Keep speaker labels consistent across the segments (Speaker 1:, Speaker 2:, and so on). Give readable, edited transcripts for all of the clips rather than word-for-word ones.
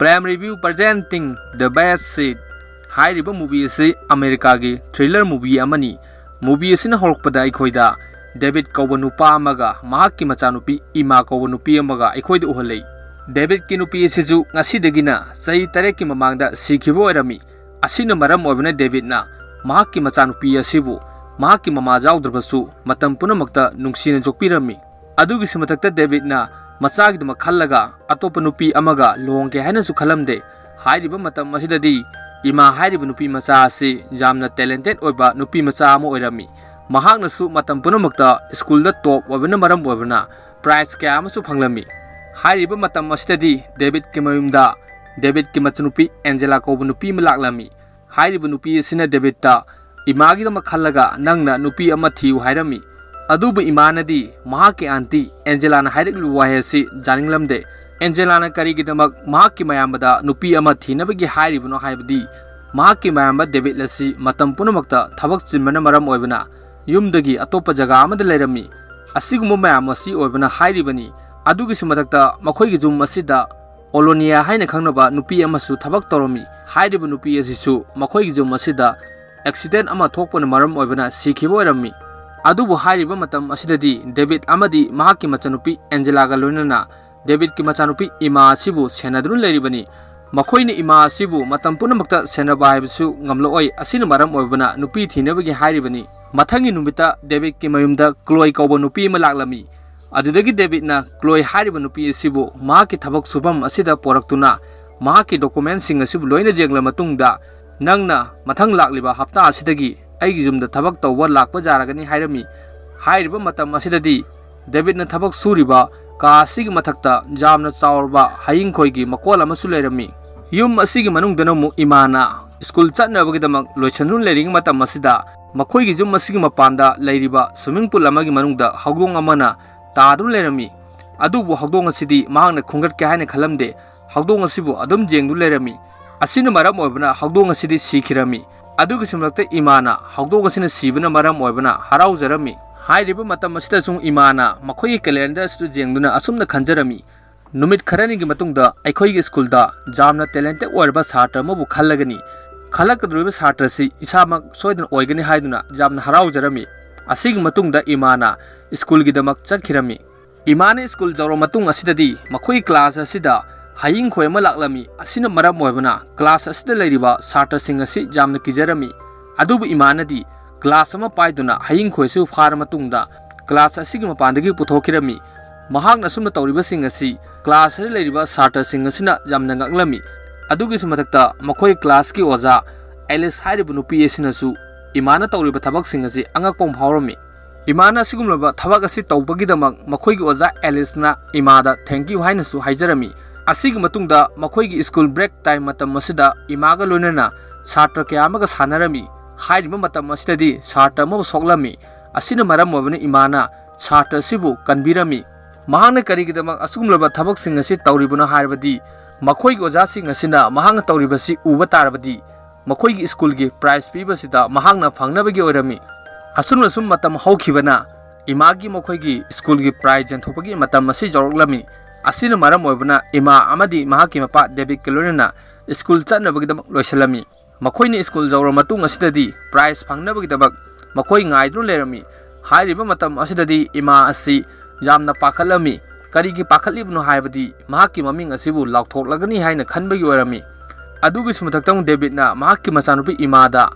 Speaker 1: Prime Review presenting The Best Seat. Hairiba movie asi America gi thriller movie amani. Movie asina horokpada aikhoida David kauba nupa amaga mahakki machanupi Ima kauba nupi amaga aikhoida uhalei. David ki nupi asisu ngasidagina sahi tareki mamangda sikhibo oirami. Asina maram oibana David na mahakki machanupi asibu mahakki mama jaudраbasu matam punamakta nungsina jokpirami. Adugi simatakta David na machagidama khallaga atopa nupi amaga longke hainasu khalamde. Hairiba matam asidadi Ima hairiba nupi macha asi jamna talented oiba nupi macha ama oirami. Mahaknasu matam punamakta school da top oibana maram oibana prize kaya amasu phanglami. Hairiba matam asidadi David ki mayumda David ki machanupi Angela kauba nupi malaklami. Hairiba nupi asina David ta imagidama khallaga nangna nupi ama thiu hairami. Adubu imanadi mahakki auntie Angela na hairiklu wahesi janinglamde. Angela na karigidamak mahakki mayambada nupi ama thinabagi hairibano haibadi mahakki mayamba David lasi matam punamakta thabak chimmana maram oibana yumdagi atopa jaga amada leirami. Asiguma mayam asi oibana hairibani. Adugi simatakta makhoigi jum asida Olonia haina khangnaba nupi amasu thabak toromi. Hairiba nupi asisu makhoigi jum asida accident ama thokpana maram oibana sikhibo oirami. Adubu hairiba matam asidadi David amadi mahakki machanupi Angela ga loinana David ki machanupi Ima asibu senadrun leiribani. Makhoini Ima asibu matam punamakta senaba haibasu ngamlooi asina maram oibana nupi thinabagi hairibani. Mathangi numita David ki mayumda Chloe kauba nupi ama laklami. Adudagi David na Chloe hairiba nupi asibu mahakki thabak subam asida poraktuna mahakki documents sing asibu loina jengla matungda nangna mathang lakliba hapta asidagi aigi jumda thabak tawba lakpa jaragani hairami. Hairiba matam asidadi David na thabak suriba ka asigi mathakta jamna chaurba haying khoigi makol amasu leirami. Yum asigi manungdana mu Imana school chatnabagidamak loisanrun leiring matam asida makhoigi jum asigi mapanda leiriba swimming pool amagi manungda hawdong amana tadun leirami. Adubu hawdong asidi mahakna khungatke haina khalamde hawdong asibu adum jengdu leirami. Asina maram oibana hawdong asidi sikhirami. Adugi simlakta Imana hawdong asina sibana maram oibana haraujarami. Hairiba matam asida sung Imana makhoigi calendar astu jengduna asumna khanjarami. Numit kharanigi matungda aikhoigi school da jamna talented oirba satra amabu khallagani. Khalakadruiba satra si isamak soidan oigani haiduna jamna haraujarami. Asigi matungda Imana school gidamak chakhirami. Imana school jawro matung asidadi makhoigi class asida haying khoi ama laklami. Asina maram oibana class asida leiriba satra sing asi jamna kijarami. Adubu Imanadi class ama paiduna haying khoi su phara matungda class asigi mapandagi puthokirami. Mahakna sumna tawriba sing asi class ari leiriba satra sing asina jamna ngaklami. Adugi sumatakta makhoi class ki oja Alice hairiba nupi asinasu Imana tawriba thabak sing asi angakpong phawrami. Imana sigumlaba thabak asi tawbagidamak makhoigi oja Alice na Imada thank you hainasu haijarami. Asigi matungda makhoigi school break time matam masida Imaga loinana satra kya amaga sanarami. Hairiba matam asidadi satra amabu soklami. Asina maram oibana Imana satra sibu kanbirami. Mahakna karigidamak asugumlaba thabak sing asi tawribuna hairabadi makhoigi oja sing asina mahakna tawribasi uba tarabadi makhoigi school gi prize pibasida mahakna phangnabagi oirami. Asumna sum matam haukhibana Imagi makhoigi school gi prize janthopagi matam asi joroklami. Asina maram oibana Ima amadi mahakki mapa David kelorina school chatnabagidamak loisalami. Makhoini school jawro matung asidadi prize phangnabagidamak makhoi ngaidrun leirami. Hairiba matam asidadi Ima asi jamna pakhalami. Karigi pakhalibno haibadi mahakki maming asibu lauthoklagani haina khanbagi oirami. Adugi sumathaktam David na mahakki machanupi Imada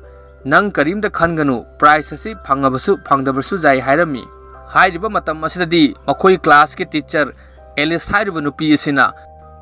Speaker 1: nang karimda khanganu prize asi phangabasu phangdabasu jai hairami. Hairiba matam asidadi makhoi class ki teacher Alice hairiba nupi asina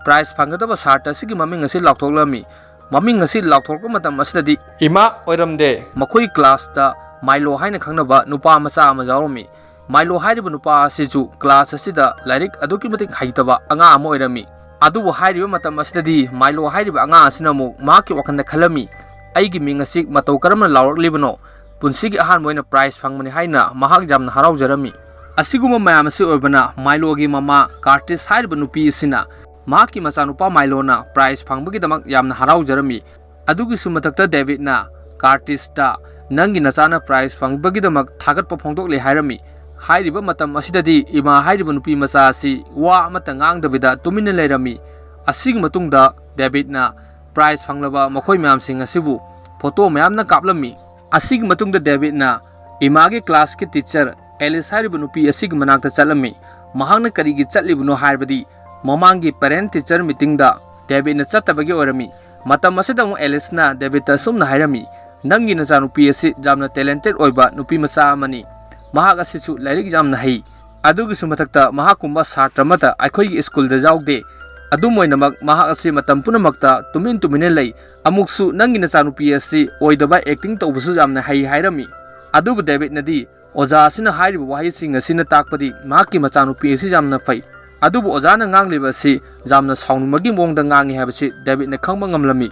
Speaker 1: prize phangadaba satra asigi maming asi lauthoklami. Maming asi lauthokpa matam asidadi Ima oiramde makhoi class da Milo haina khangnaba nupa macha ama jawrami. Milo hairiba nupa asisu class asida lairik aduki matik haitaba anga ama oirami. Adubu hairiba matam asidadi Milo hairiba anga asina mu mahakki wakhanda khalami. Aigi ming asi matau karamna lauraklibano punsigi ahan moina prize phangmani haina mahak jamna haraujarami. Asiguma mayam asi oibana Milo gi mama Curtis hairiba nupi asina mahakki machanupa Milo na prize phangbagidamak yamna haraujarami. Adugi sumatakta David na Curtis da nangi nachana prize phangbagidamak thagatpa phongdokle hairami. Hairiba matam asidadi Ima hairiba nupi macha asi wa amata ngangdabida tumina leirami. Asig matungda Davidna prize fanglaba makhoi mayam sing asibu photo mayam na kaplami asig matungda Davidna imagi class ki teacher Alice haribu nupi asig manakta chalami mahangna karigi chatlibuno haibadi mamangi parent teacher meeting da Davidna chatabagi orami matam asida mo Alice na David ta sumna hairami nangi na nupi asi jamna talented oiba nupi masa amani mahak asisu lairik jamna hai adugi sumatakta mahakumba satramata aikhoi school da jawde adu moinamak mahak asi matam punamakta tumin tumine lei amuksu nangi na nupi asi oidaba acting tawbusu jamna hai hairami adubu David nadi oza asina hairibu wahi sing asina takpadi mahakki macha nupi asi jamna fai adubu oza na ngangliba si jamna saunumagi mongda ngangi habasi David na khangba ngamlami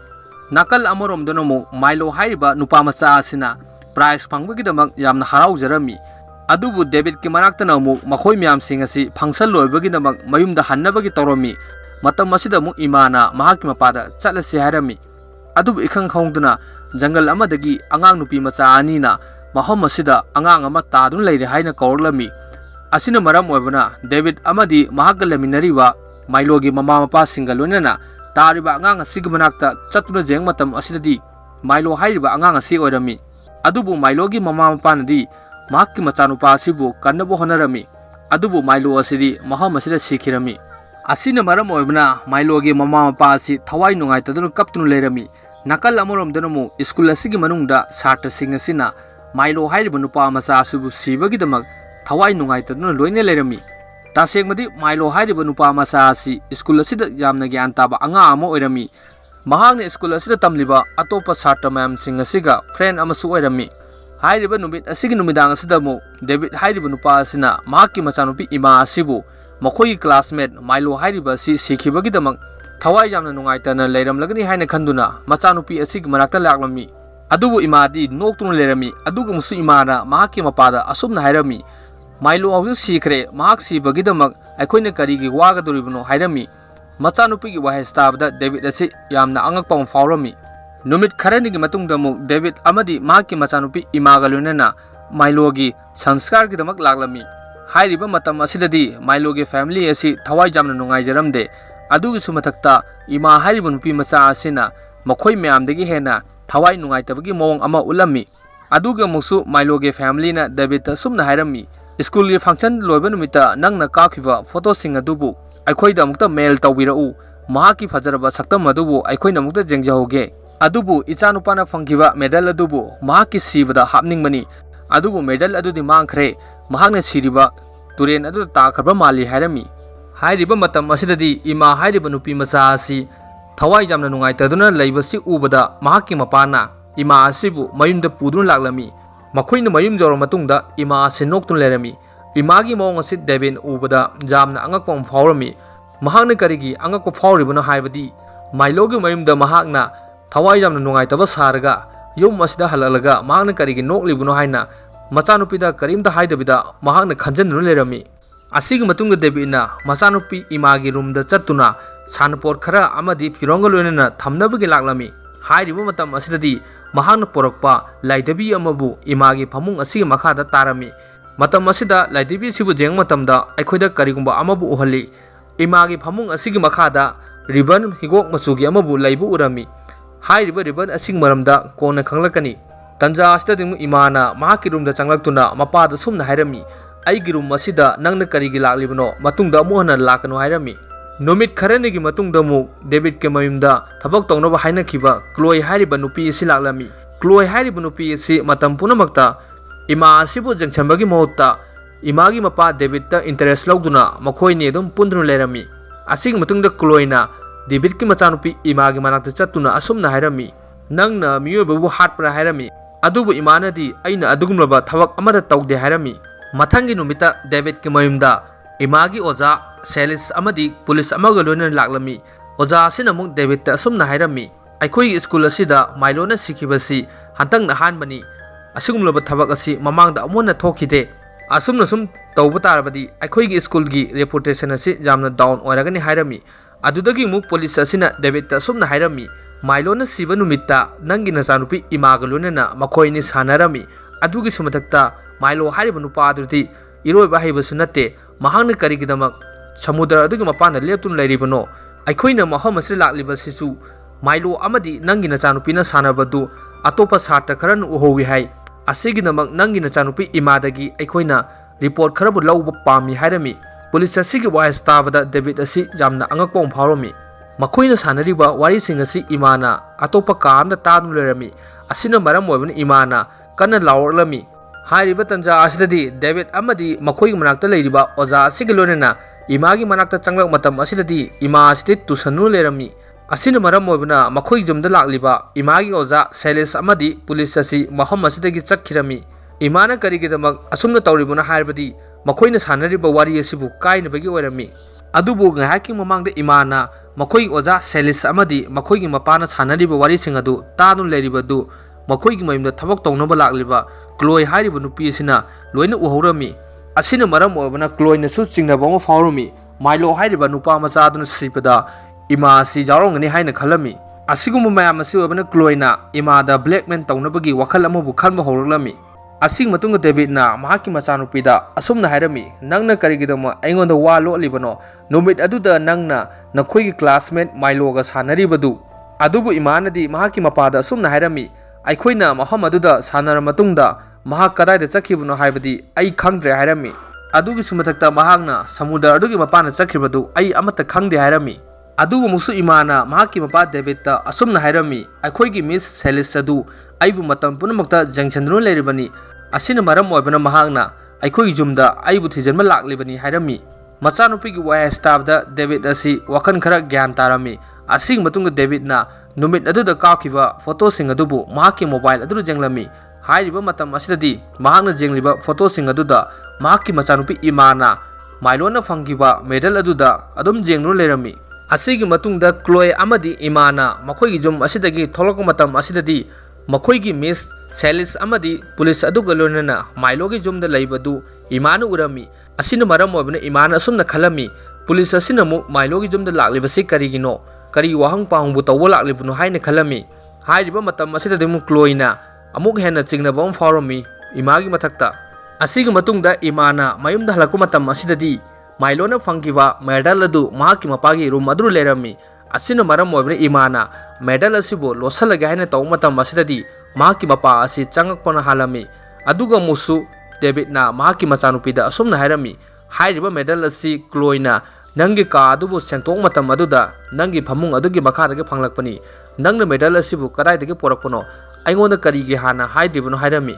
Speaker 1: nakal amorom donomo Milo hairiba nupa macha asina prize phangbagidamak yamna haraujarami adubu David ki manaktana mu makhoi myam sing asi phangsal loibagidamak mayumda hannabagi toromi matam masida mu imana mahakki mapada chatlasi harami adubu ikhang khongduna jungle amadagi angang nupi macha anina mahom masida angang ama tadun leire haina kaurlami asina maram oibana David amadi mahakka leminariwa Milo gi mama mapa singa loinana tariba angang asig manakta chatuna jeng matam asidadi Milo hairiba angang asi oirami adubu Milo gi mama mapa nadi mahakki machanupa asibu kannabo honarami adubu Milo asidi mahom asida sikhirami asina maram oibana Milo gi mama mapa asi thawai nungai tadun kaptunu leirami nakal amorom danamu school asigi manungda satra sing asina Milo hairiba nupa macha asibu sibagidamak thawai nungai tadun loine leirami tasengmadi Milo hairiba nupa macha asi school asida yamna gyan taba anga ama oirami mahakne school asida tamliba atopa satra mayam sing asiga friend amasu oirami hairiba numit asigi numidang asida mu David hairiba nupa asina mahakki machanupi ima asibu makhoi classmate Milo hairiba si sikhibagidamak thawai yamna nungai tana leiramlagani haina khanduna machanupi asig manakta laklami adubu imadi noktun lerami adugu musu imana mahakki mapada asumna hairami Milo hauju sikhre mahak sibagidamak aikoina karigi wagadoribno hairami machanupi gi wahestabda David asi yamna angakpam faurami numit kharanigi matungda mu David amadi mahakki machanupi imaga loinana Milo gi sanskar gidamak laklami hairiba matam asidadi Milo gi family asi thawai jamna nungai jaramde adugi sumathakta ima hairiba nupi macha asina makhoi mayamdagi hena thawai nungai tabagi mong ama ulami aduga musu Milo gi family na David ta sumna hairami school gi function loiba numita nangna kakhiba photo sing adubu aikhoi da mukta mail tawbirau mahaki fajaraba saktam adubu aikhoi na mukta jengjahoge adubu ichanupana phangkiba medal adubu mahaki sibada hapningmani adubu medal adudi mangkhre mahakna siriba turen adu takhaba mali hairami hairiba matam asidadi ima hairiba nupi macha asi thawai jamna nungai taduna leibasi ubada mahakki mapana ima asibu mayumda pudun laklami makhoina mayum joro matungda ima asi noktun lerami imagi mawng asi David ubada jamna angakpam faurami mahakna karigi angakpa fauribuna haibadi Milo gi mayumda mahakna thawai jamna nungai taba saraga yum asida halalaga mahakna karigi noklibuno haina machanupida karimda haidabida mahakna khanjannu lerami asigi matungda Davidna machanupi imagi roomda chattuna sanpor khara amadi fironga loinana thamnabagi laklami hairiba matam asidadi mahakna porakpa laidabi amabu imagi phamung asigi makhada tarami matam asida laidabi sibu jeng matamda aikhoida karigumba amabu uhali imagi phamung asigi makhada ribbon higok machugi amabu laibu urami hairiba ribbon asing maramda kona khanglakani tanja astadimu imana mahakki roomda changlaktuna mapada sumna hairami aigi room asida nangna karigi laklibno matungda amuhana lakanu hairami numit kharanigi matungda mu David ke mayumda thabak tongnaba hainakhiba Chloe hairiba nupi asi laklami Chloe hairiba nupi asi matam punamakta ima asibu jengchambagi mohutta imagi mapa David ta interest lawduna makhoi ne dum pundru lerami asing matungda Chloe na David ki machanupi imagi manakta chattuna asumna hairami nangna miyobabu hatpra hairami adubu imanadi aina adugumlaba thabak amada tawde hairami mathangi numita David ki mayumda imagi oza Selis amadi police amaga loina laklami oza asina muk David ta asumna hairami aikhoi school asida Milo na sikhibasi hantang na hanbani asugumlaba thabak asi mamangda amona thokide asumna sum tawba tarabadi aikhoi gi school gi reputation asi jamna down oiragani hairami adudagi muk police asina David ta asumna hairami Milo na siba numitta nangi nachanupi imaga loina makhoi ni sanarami adugi sumathakta Milo hairiba nupa adudi iroiba haibasu natte mahakna karigidamak samudra adugi mapana leptun leiribano ꯑꯩꯈꯣꯏꯅ ꯃꯐꯝ ꯑꯁꯤꯗ ꯂꯥꯛꯂꯤꯕꯁꯤꯁꯨ ꯃꯥꯏꯂꯣ ꯑꯃꯗꯤ ꯅꯪꯒꯤ ꯅꯆꯥꯅꯨꯄꯤꯅ ꯁꯥꯟꯅꯕꯗꯨ ꯑꯇꯣꯞꯄ ꯁꯥꯇ꯭ꯔ ꯈꯔꯅ ꯎꯍꯧꯏ ꯍꯥꯏ ꯑꯁꯤꯒꯤꯗꯃꯛ ꯅꯪꯒꯤ ꯅꯆꯥꯅꯨꯄꯤ ꯏꯃꯥꯗꯒꯤ ꯑꯩꯈꯣꯏꯅ ꯔꯤꯄꯣꯔꯠ ꯈꯔꯕꯨ ꯂꯧꯕ ꯄꯥꯝꯃꯤ ꯍꯥꯏꯔꯝꯃꯤ ꯄꯨꯂꯤꯁ ꯑꯁꯤꯒꯤ ꯋꯥꯍꯩ ꯇꯥꯕꯗ ꯗꯦꯕꯤꯠ ꯑꯁꯤ ꯌꯥꯝꯅ ꯑꯉꯛꯄ ꯑꯃ ꯐꯥꯎꯔꯝꯃꯤ ꯃꯈꯣꯏꯅ ꯁꯥꯟꯅꯔꯤꯕ ꯋꯥꯔꯤꯁꯤꯡ ꯑꯁꯤ ꯏꯃꯥꯅ ꯑꯇꯣꯞꯄ ꯀꯥ ꯑꯃꯗ ꯇꯥꯗꯨꯅ ꯂꯩꯔꯝꯃꯤ ꯑꯁꯤꯅ ꯃꯔꯝ ꯑꯣꯏꯕꯅ ꯏꯃꯥꯅ ꯀꯟꯅ ꯂꯥꯎꯔꯛꯂꯝꯃꯤ ꯍꯥꯏꯔꯤꯕ ꯇꯟꯖꯥ ꯑꯁꯤꯗꯗꯤ ꯗꯦꯕꯤꯠ ꯑꯃꯗꯤ ꯃꯈꯣꯏꯒꯤ ꯃꯅꯥꯛꯇ ꯂꯩꯔꯤꯕ ꯑꯣꯖꯥ ꯑꯁꯤꯒ ꯂꯣꯏꯅꯅ इमागी मनाक्ता चंगलक मतम असिददी इमा असिदि तुसनु लेरमी असिन मरम ओइबना मखोई जुमदा लाक्लिबा इमागी ओजा सेलिस अमदी पुलिस असि महम असिदगी चटखिरमी इमाना करिगिदमक असुमना तौरिबुना हायरबदी मखोइना सानरिबा वारी असिबु काइनबगी ओइरमी अदुबु ngaiki mamangda imana मखोई ओजा सेलिस अमदी मखोइगी मपाना सानरिबा वारीसिंग अदु तादुन लेरिबदु मखोइगी मयमदा थबक तौनबा लाक्लिबा क्लोय हायरिबा नुपी असिना लोइना उहौरमी असिना मरम ओइबना क्लोयनसु चिंगनबा अमा फावरमी माइलो हायरिबा नुपा मचादुना सिपदा इमा असि जावरंगनी हायना खलमी असिगुम मयाम असि ओइबना क्लोयना इमादा ब्लैकमेल तौनबगी वखल अमबु खनबा हौरलमी असिग मतुंग डेविडना महाकी मचानुपीदा असुमना हायरमी नंगना करिगिदम अइंगोंदा वा लोलिबनो नुमित अदुदा नंगना नखोइगी क्लासमेट माइलोगा सानरिबदु अदुबु इमानदी महाकी मपादा असुमना हायरमी अइखोइना महम अदुदा सानर मतुंगदा महाक कदाइदा चखिबनो हायबदी अइ खंगद्रे हायरमी अदुगी सुमथक्ता महाकना समुद्र अदुगी मपाना चखिबदु अइ अमता खंगदे हायरमी अदुबु मुसु इमाना महाकी मपा डेविडता असुमना हायरमी अइखोइगी मिस सेलिस अदु अइबु मतम पुनमक्ता जंक्शनदुन लेरिबनी असिना मरम ओइबना महाकना अइखोइगी जुमदा अइबु थिजनमा लाक्लिबनी हायरमी मचानुपीगी वाय स्टाफदा डेविड असि वखन खरा ज्ञान तारमी असिग मतुंग डेविडना नुमित अदुदा काखिबा फोटोसिंग अदुबु महाकी मोबाइल अदुरु जेंगलमी हायरिबा मतम असिददी महाकना जेंगलिबा फोटोसिंग अदुदा महाकी मचानुपी इमाना माइलोना फंगिबा मेडल अदुदा अदुम जेंगनु लेरमी असिगी मतुंगदा क्लोय अमदी इमाना मखोइगी जुम असिदगी थोलक मतम असिददी मखोइगी मिस सेलिस अमदी पुलिस अदुगा लोनना माइलोगी जुमदा लैबदु इमाना उरमी असिना मरम ओइबना इमाना असुमना खलमी पुलिस असिना मु माइलोगी जुमदा लाक्लिबसि करिगिनो करी वाहंग पाहंगबु तौबो लाक्लिबनु हायना खलमी हायरिबा मतम असिददी मु क्लोयना अमुक हेन्ना चिंगनबा अम फावरमी इमागी मथक्ता असिगी मतुंगदा इमाना मयुमदा हलकु मतम असिददी माइलोना फंगिबा मेडल अदु महाकी मपागी रूम अदुरु लेरमी असिना मरम ओइबना इमाना मेडल असिबु लोसलगे हायना तौ मतम असिददी महाकी मपा असि चंगकपना हालमी अदुगा मुसु डेविडना महाकी मचानुपीदा असुमना हायरमी हायरिबा मेडल असि क्लोयना नंगी का अदुबु सेंतोक मतम अदुदा नंगी फमुंग अदुगी मखादगे फंगलकपनी नंगना मेडल असिबु कदाइदगे पोरकपनो अइंगोंदा करिगे हाना हायदिबनो हायरमी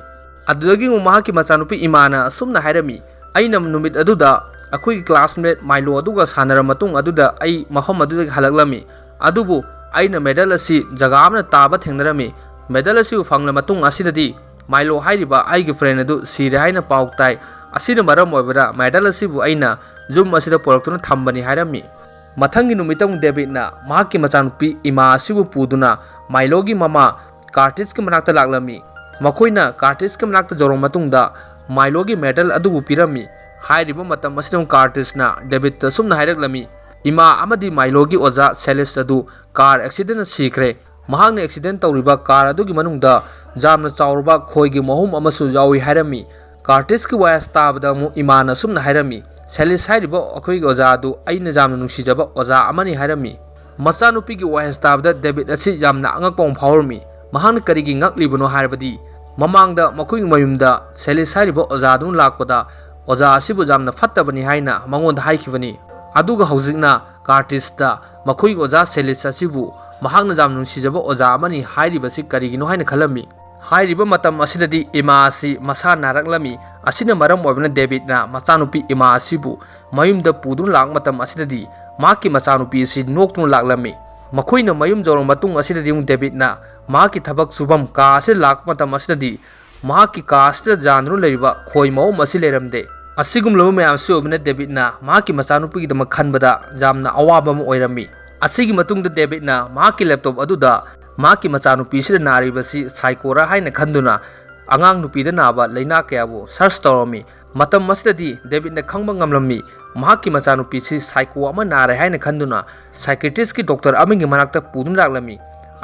Speaker 1: अदुदगी महाकी मचानुपी इमाना असुमना हायरमी अइना नुमित अदुदा अखोई क्लासमेट माइलो अदुगा सानर मतुंग अदुदा अइ मफम अदुदगी हलकलमी अदुबु अइना मेडल असि जगा अमना ताबा थेंगनरमी मेडल असि फंगला मतुंग असिददी माइलो हायरिबा आइगे फ्रेंड अदु सिरे हायना पाउ ताइ असिना मरम ओइबरा मेडल असिबु अइना जुम असिदा पोरक्तुना थंबनी हायरमी मथंगी नुमितंग डेविडना महाकी मचानुपी इमा असिबु पुदुना माइलोगी ममा कार्टिज के मनाक्ता लाक्लमी मखोइना कार्टिज के मनाक्ता जौरंग मतुंगदा माइलोगी मेडल अदुबु पिरमी हायरिबा मतम असिदम कार्टिजना डेविड सुमना हायरक्लमी इमा अमदी माइलोगी ओजा सेलिस अदु कार एक्सीडेंट सिखरे महांगना एक्सीडेंट तौरिबा कार अदुगी मनुंगदा जामना चाउरबा खोइगी महुम अमसु यावी हायरमी कार्टिज की वायस ताबदा मु इमाना सुमना हायरमी सेलिस हायरिबा अखोइगी ओजा अदु अइना जामना नुंसिजबा ओजा अमनी हायरमी मचानुपीगी वायस ताबदा डेविड असि जामना अंगकपा फावरमी महांगना करिगी ngakliबनो हायरबदी ममांगदा मखोइगी मयुमदा सेलिस हायरिबा ओजादुन लाकपदा ओजा असिबु जामना फत्तबनी हायना मंगोंदा हायखिबनी अदुगा हौजिकना कार्टिस्टा मखोइगी ओजा सेलिस असिबु महांगना जामना नुंसिजबा ओजा अमनी हायरिबसि करिगिनो हायना खलमी हायरिबा मतम असिददी इमा असि मसा नारकलमी असिना मरम ओइबना डेविडना मचानुपी इमा असिबु मयुमदा पुदुन लाक मतम असिददी माकी मचानुपी असि नोक्तुन लाक्लमी मखोइना मयुम जौरंग मतुंग असिददी डेविडना माकी थबक सुबम का असे लाक मतम असिददी माकी का असिदा जानरु लेरिबा खोइ मौम असि लेरमदे असिगुमलबा मयामसि ओइबना डेविडना माकी मचानुपीगिदमक खनबदा जामना अवाबा अमा ओइरमी असिगी मतुंगदा डेविडना माकी लैपटॉप अदुदा माकी मचानुपीसिदा नारिबसि साइकोरा हायना खंदुना अगांग नुपीदा नाबा लैना कयाबु सर्च तौरमी मतम असिददी डेविडना खंगबा ngamlami महाकी मचानुपीसि साइको अमा नारे हायना खंदुना साइकेट्रिस्ट की डॉक्टर अमिंगी मनाक्ता पुदुन लाक्लमी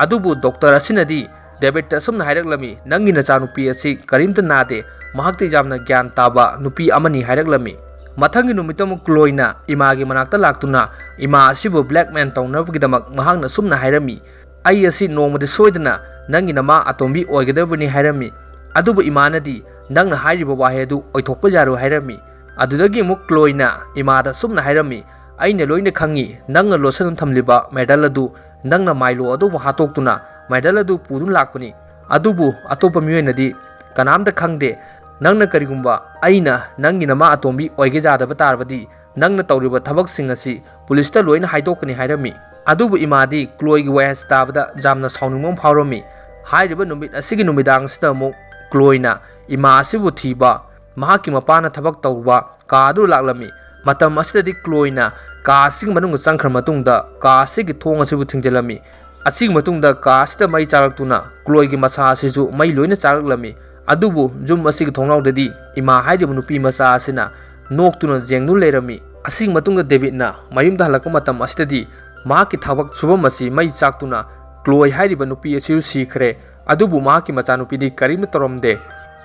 Speaker 1: अदुबु डॉक्टर असिनदी डेविड असुमना हायरक्लमी नंगी नचानुपी असि करीमता नादे महाक्ति जामना ज्ञान ताबा नुपी अमनी हायरक्लमी Mathangi numitamo Chloe-na imagi manakta laktuna ima asibu blackman tawnabgidamak mahakna sumna hairami ai asi nongmadi soidana nangi nama atombi oigedabani hairami adubu imanadi nangna hairiba wahe adu oithokpa yaru hairami adudagi muk Chloe-na imada sumna hairami aina loina khangi nangna losan thamliba medal adu nangna mailo adu hatoktuna medal adu pudun lakpani adubu atopa miyenadi kanamda khangde nangna karigumba aina nangi nama atombi oige jadaba tarbadi nangna tawriba thabak singasi police loina haidokani hairami adubu imadi Chloe gi wayas tabada jamna sauningmom phawrami hairiba numit asigi numidang sida mo Chloe-na ima asibu thiba mahaki mapana thabak tawba ka adu laklami matam asidadi Chloe-na ka asigi manung changkhra matungda ka asigi thong asibu thingjalami asigi matungda ka asida mai charaktuna Chloe gi masa asisu mai loina charaklami adubu jum asigi thongnawdadi ima hairiba nupi masa asina noktuna jengnu lerami asigi matungda David-na mayumda halakpa matam asidadi mahaki thabak subam asi mai chaktuna Chloe hairiba nupi asiu sikhre adubu mahaki machanupidi karim toromde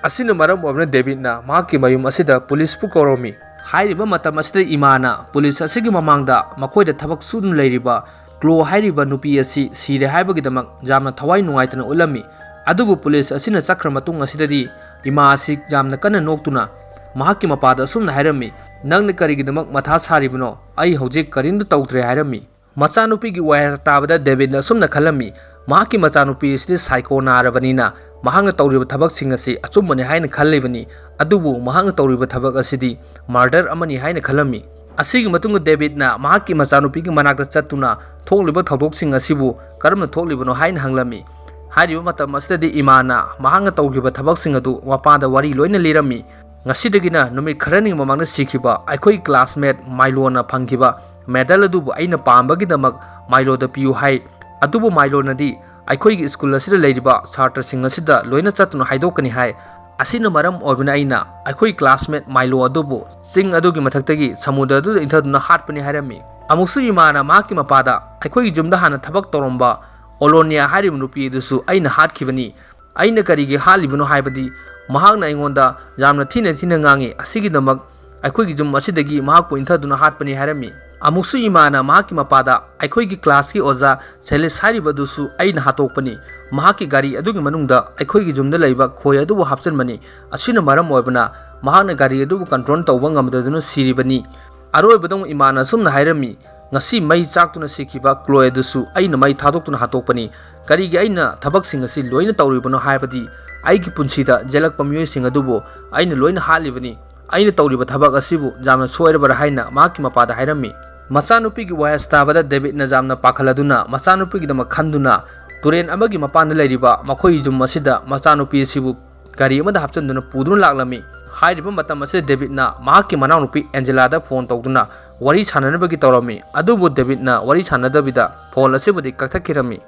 Speaker 1: asina maram obna David-na mahaki mayum asida police pu koromi hairiba matam asida imana police asigi mamangda makoida thabak sudun leiriba Chloe hairiba nupi asi sire haibagidamak jamna thawai nungaitana ulami adubu police asina chakra matung asidadi ima asi jamna kana noktuna mahaki mapada asumna hairami nangna karigidamak matha saribno ai hojik karindu tawtre hairami machanupi gi wayas tabada David-na asumna khalami mahaki machanupi asidi psycho narabanina mahangna tawriba thabak singasi achumbani haina khallibani adubu mahangna tawriba thabak asidi murder amani haina khalami asigi matunga David-na mahaki machanupi gi manakta chattuna thokliba thodok singasibu karamna thoklibano haina hanglami hairiba matam asidadi imana mahangna tawriba thabak singadu wapada wari loina lirami ngasidagina numit kharani mamangna sikhiba aikhoi classmate Milo-na phangkiba medal adubu aina pambagidamak Milo-da piu hai adubu Milo-nadi aikhoi school asida leiriba chatra sing asida loina chatuna haidokani hai asina maram obina aina aikhoi classmate Milo adubu sing adugi mathaktagi samudra adu inthaduna hatpani hairami amusu imana mahaki mapada aikhoi jumda hana thabak toromba Olonia hairiba nupi dusu aina hatkibani aina karigi halibano haibadi mahakna aingonda jamna thina ngangi asigidamak aikhoi jum asidagi mahakpu inthaduna hatpani hairami amusu imana mahaki mapada aikhoi gi class ki oza sele sari badusu aina hatokpani mahaki gari adugi manungda aikhoi gi jumda leiba khoi adubu hapchanmani asina maram oibana mahakna gari adubu control tawba ngamdaduna siribani aroi badong imana sumna hairami ngasi mai chaktuna sikhiba Chloe dusu aina mai thadoktuna hatokpani gari gi aina thabak singasi loina tawribano haibadi aigi punsida jelakpa miyoi sing adubu aina loina halibani aina tawriba thabak asibu jamna soirabara haina mahaki mapada hairami machanupi gi wayas tabada David-na jamna pakhaladuna machanupi gi dama khanduna turen amagi mapanda leiriba makhoi jum asida machanupi asibu gari amada hapchanduna pudun laklami hairiba matam asida David-na mahaki manaunupi Angela-da phone tawduna wari sananabagi tawrami adubu David-na wari sanadabida phone asibudi kakthakirami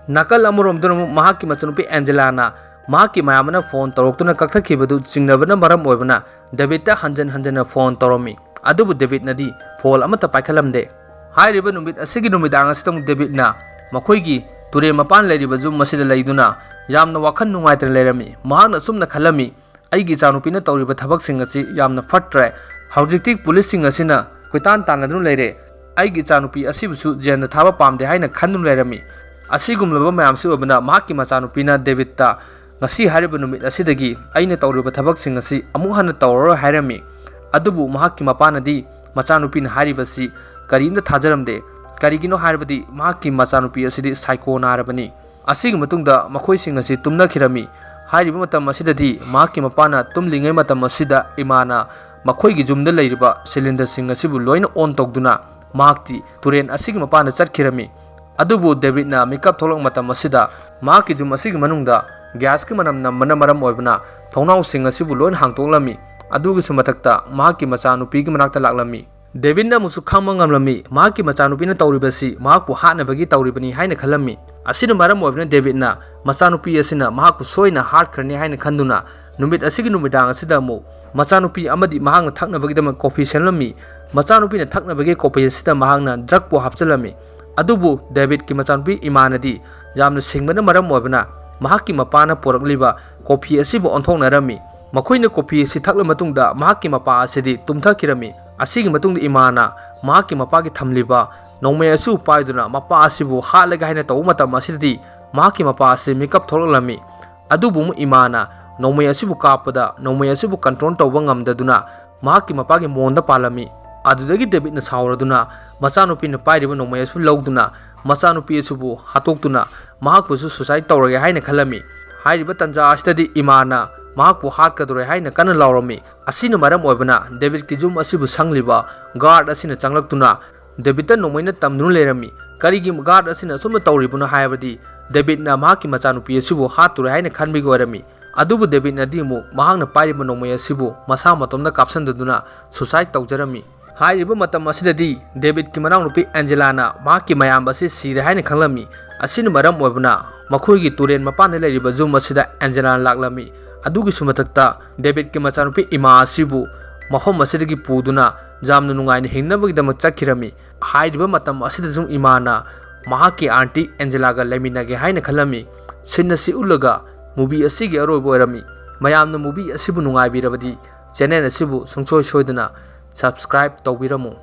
Speaker 1: nakal amuromduna mahaki machanupi Angela-na mahaki mayamana phone tawroktuna kakthakibadu chingnabana maram oibana David-ta hanjana phone tawrami adubu David-nadi phone amata paikhalamde hairiba numit asigi numidang asitang David-na makhoigi ture mapan leiriba jum masida leiduna yamna wakhan nungaitana leirami mahakna sumna khalami aigi chanupina tawriba thabak singasi yamna fatre hawjikti police singasina koitan tanadunu leire aigi chanupi asibusu jenda thaba pamde haina khandun leirami asigumlaba mayamsi obana mahaki machanupina David-ta ngasi hariba numit asidagi aina tawriba thabak singasi amu hana tawro hairami adubu mahaki mapanadi machanupina haribasi karimda thajaramde karigino haribadi mahaki machanupi asidi psycho narabani asigi matungda makhoi singasi tumna khirami hariba matam asidadi mahaki mapana tumlingai matam asida imana makhoi gi jumda leiriba cylinder singasibu loina on togduna mahakti turen asigi mapana chatkhirami adubu David-na makeup tholok matam asida mahaki jum asigi manungda gas ki manam namana maram oibna thongnau singasibu loina hangtoklami adugi sumathakta mahaki machanupi gi manakta laklami David-na musu khangma ngamlami mahaki machanupina tawribasi mahakpu hatnabagi tawribani haina khalami asina maram oibna David-na machanupi asina mahakpu soina hatkhrani haina khanduna numit asigi numidang asida mo machanupi amadi mahangna thaknabagidama coffee senlami machanupina thaknabagi coffee asida mahangna drug po hapchalami adubu David ki machanupi imanadi jamna singbana maram oibna mahaki mapana porakliba coffee asibu onthongnarami makhoina coffee asi thakla matungda mahaki mapa asidi tumthakirami ꯑꯁꯤꯒꯤ ꯃꯇꯨꯡꯗ ꯏꯃꯥꯅ ꯃꯍꯥꯛꯀꯤ ꯃꯄꯥꯒꯤ ꯊꯝꯂꯤꯕ ꯅꯣꯡꯃꯩ ꯑꯁꯤ ꯄꯥꯏꯗꯨꯅ ꯃꯄꯥ ꯑꯁꯤꯕꯨ ꯍꯥꯠꯂꯒ ꯍꯥꯏꯅ ꯇꯧꯕ ꯃꯇꯝ ꯑꯁꯤꯗꯗꯤ ꯃꯍꯥꯛꯀꯤ ꯃꯄꯥ ꯑꯁꯤ ꯃꯤꯀꯞ ꯊꯣꯛꯂꯛꯂꯝꯃꯤ ꯑꯗꯨꯕꯨ ꯏꯃꯥꯅ ꯅꯣꯡꯃꯩ ꯑꯁꯤꯕꯨ ꯀꯥꯞꯄꯗ ꯅꯣꯡꯃꯩ ꯑꯁꯤꯕꯨ ꯀꯟꯇ꯭ꯔꯣꯜ ꯇꯧꯕ ꯉꯝꯗꯗꯨꯅ ꯃꯍꯥꯛꯀꯤ ꯃꯄꯥꯒꯤ ꯃꯣꯟꯗ ꯄꯥꯜꯂꯝꯃꯤ ꯑꯗꯨꯗꯒꯤ ꯗꯦꯕꯤꯠꯅ ꯁꯥꯎꯔꯗꯨꯅ ꯃꯆꯥꯅꯨꯄꯤꯅ ꯄꯥꯏꯔꯤꯕ ꯅꯣꯡꯃꯩ ꯑꯁꯤ ꯂꯧꯗꯨꯅ ꯃꯆꯥꯅꯨꯄꯤ ꯑꯁꯤꯕꯨ ꯍꯥꯠꯇꯣꯛꯇꯨꯅ ꯃꯍꯥꯛꯄꯨꯁꯨ ꯁꯨꯁꯥꯏꯗ ꯇꯧꯔꯒꯦ ꯍꯥꯏꯅ ꯈꯜꯂꯝꯃꯤ ꯍꯥꯏꯔꯤꯕ ꯇꯟꯖꯥ ꯑꯁꯤꯗꯗꯤ ꯏꯃꯥꯅ ꯃꯍꯥꯛꯄꯨ ꯍꯥꯠꯀꯗꯣꯔꯦ ꯍꯥꯏꯅ ꯀꯟꯅ ꯂꯥꯎꯔꯝꯃꯤ ꯑꯁꯤꯅ ꯃꯔꯝ ꯑꯣꯏꯕꯅ ꯗꯦꯕꯤꯠꯀꯤ ꯌꯨꯝ ꯑꯁꯤꯕꯨ ꯁꯪꯂꯤꯕ ꯒꯥꯔꯗ ꯑꯁꯤꯅ ꯆꯪꯂꯛꯇꯨꯅ ꯗꯦꯕꯤꯠꯇ ꯅꯣꯡꯃꯩꯅ ꯇꯝꯗꯨꯅ ꯂꯩꯔꯝꯃꯤ ꯀꯔꯤꯒꯤ ꯒꯥꯔꯗ ꯑꯁꯤꯅ ꯑꯁꯨꯝꯅ ꯇꯧꯔꯤꯕꯅꯣ ꯍꯥꯏꯕꯗꯤ ꯗꯦꯕꯤꯠꯅ ꯃꯍꯥꯛꯀꯤ ꯃꯆꯥꯅꯨꯄꯤ ꯑꯁꯤꯕꯨ ꯍꯥꯠꯇꯣꯔꯦ ꯍꯥꯏꯅ ꯈꯟꯕꯒꯤ ꯑꯣꯏꯔꯝꯃꯤ ꯑꯗꯨꯕꯨ ꯗꯦꯕꯤꯠꯅꯗꯤ ꯑꯃꯨꯛ ꯃꯍꯥꯛꯅ ꯄꯥꯏꯔꯤꯕ ꯅꯣꯡꯃꯩ ꯑꯁꯤꯕꯨ ꯃꯁꯥ ꯃꯇꯣꯝꯗ ꯀꯥꯞꯁꯤꯟꯗꯨꯅ ꯁꯨꯁꯥꯏꯗ ꯇꯧꯖꯔꯝꯃꯤ ꯍꯥꯏꯔꯤꯕ ꯃꯇꯝ ꯑꯁꯤꯗꯗꯤ ꯗꯦꯕꯤꯠꯀꯤ ꯃꯅꯥꯎꯅꯨꯄꯤ ꯑꯦꯟꯖꯦꯂꯥꯅ ꯃꯍꯥꯛꯀꯤ ꯃꯌꯥꯝꯕ ꯑꯁꯤ ꯁꯤꯔꯦ ꯍꯥꯏꯅ ꯈꯪꯂꯝꯃꯤ ꯑꯁꯤꯅ ꯃꯔꯝ ꯑꯣꯏꯕꯅ ꯃꯈꯣꯏꯒꯤ ꯇꯨꯔꯦꯟ ꯃꯄꯥꯟꯗ ꯂꯩꯔꯤꯕ ꯌꯨꯝ ꯑꯁꯤꯗ ꯑꯦꯟꯖꯦꯂꯥꯅ ꯂꯥꯛꯂꯝꯃꯤ ꯑꯗꯨꯒꯤꯁꯨ ꯃꯊꯛꯇ ꯗꯦꯕꯤꯠꯀꯤ ꯃꯆꯥꯅꯨꯄꯤ ꯏꯃꯥ ꯑꯁꯤꯕꯨ ꯃꯐꯝ ꯑꯁꯤꯗꯒꯤ ꯄꯨꯗꯨꯅ ꯌꯥꯝꯅ ꯅꯨꯡꯉꯥꯏꯅ ꯍꯤꯡꯅꯕꯒꯤꯗꯃꯛ ꯆꯠꯈꯤꯔꯝꯃꯤ ꯍꯥꯏꯔꯤꯕ ꯃꯇꯝ ꯑꯁꯤꯗꯁꯨ ꯏꯃꯥꯅ ꯃꯍꯥꯛꯀꯤ ꯑꯥꯟꯇꯤ ꯑꯦꯟꯖꯦꯂꯥꯒ ꯂꯩꯃꯤꯟꯅꯒꯦ ꯍꯥꯏꯅ ꯈꯜꯂꯝꯃꯤ ꯁꯤꯟ ꯑꯁꯤ ꯎꯠꯂꯒ ꯃꯨꯚꯤ ꯑꯁꯤꯒꯤ ꯑꯔꯣꯏꯕ ꯑꯣꯏꯔꯝꯃꯤ ꯃꯌꯥꯝꯅ ꯃꯨꯚꯤ ꯑꯁꯤꯕꯨ ꯅꯨꯡꯉꯥꯏꯕꯤꯔꯕꯗꯤ ꯆꯦꯅꯦꯜ ꯑꯁꯤꯕꯨ ꯁꯨꯡꯁꯣꯏ ꯁꯣꯏꯗꯅ ꯁꯕꯁꯀ꯭ꯔꯥꯏꯕ ꯇꯧꯕꯤꯔꯝꯃꯨ